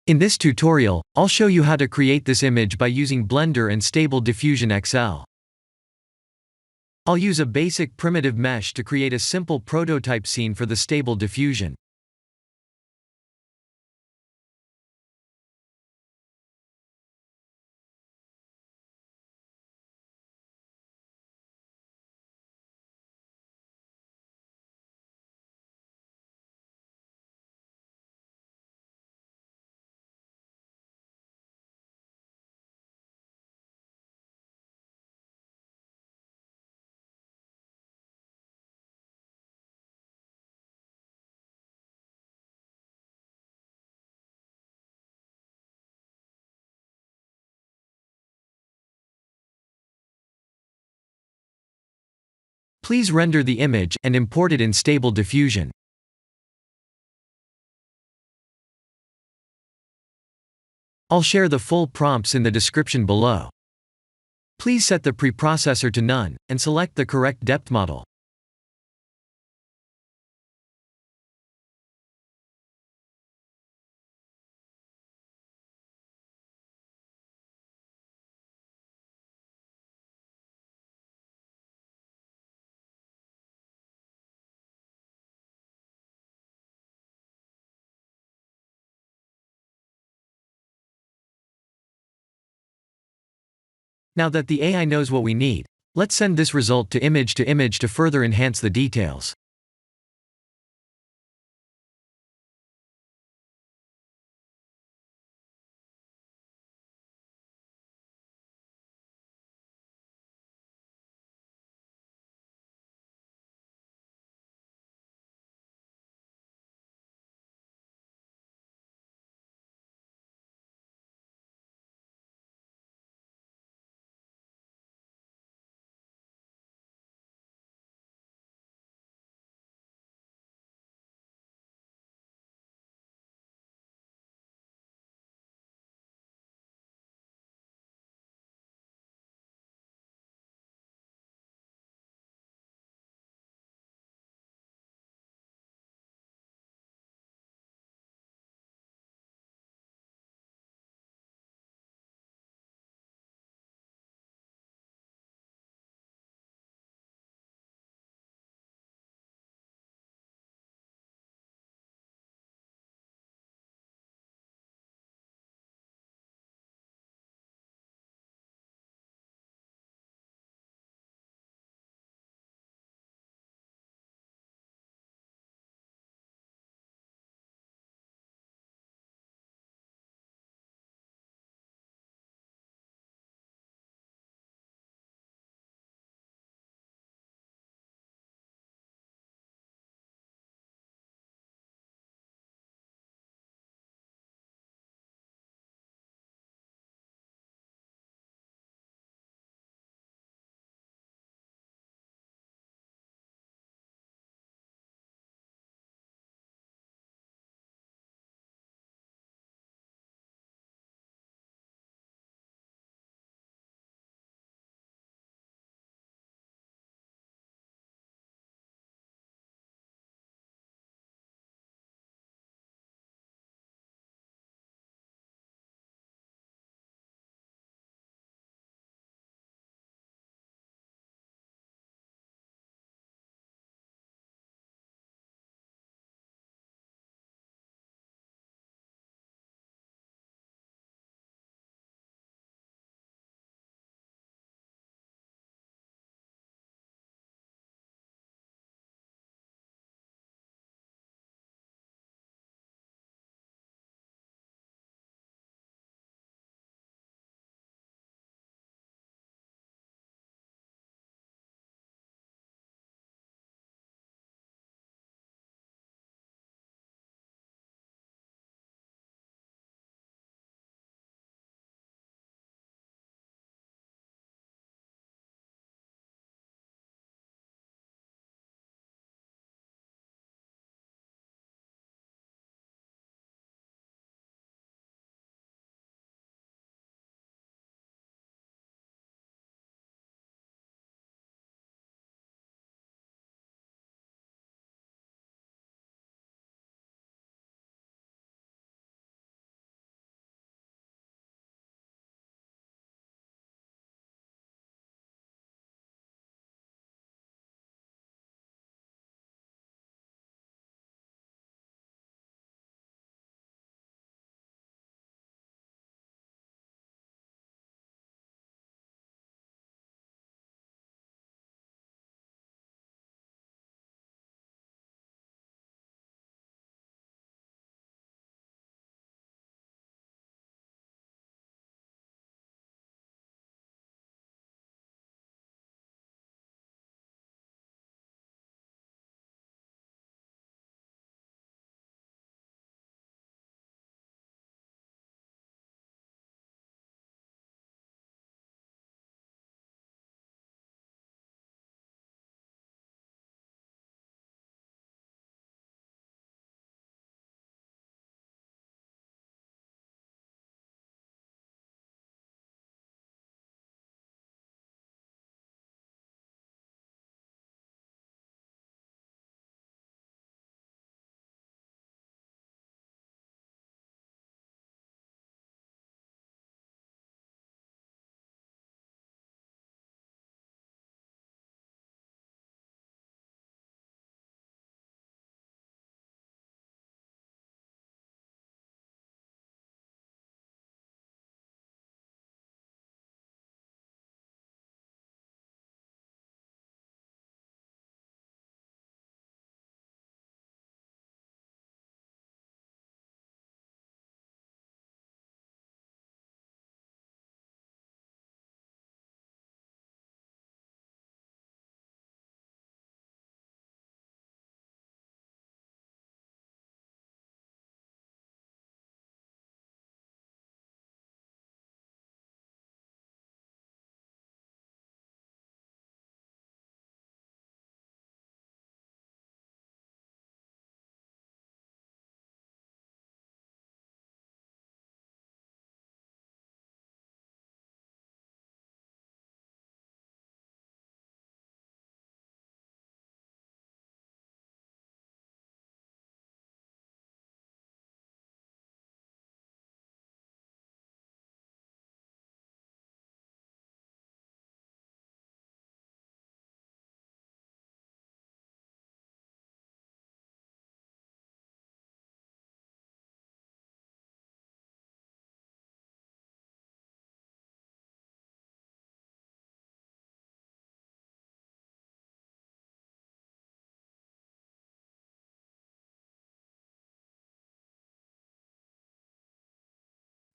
In this tutorial, I'll show you how to create this image by using Blender and Stable Diffusion XL. I'll use a basic primitive mesh to create a simple prototype scene for the Stable Diffusion. Please render the image and import it in Stable Diffusion. I'll share the full prompts in the description below. Please set the preprocessor to none, and select the correct depth model. Now that the AI knows what we need, let's send this result to image to further enhance the details.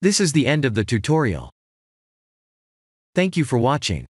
This is the end of the tutorial. Thank you for watching.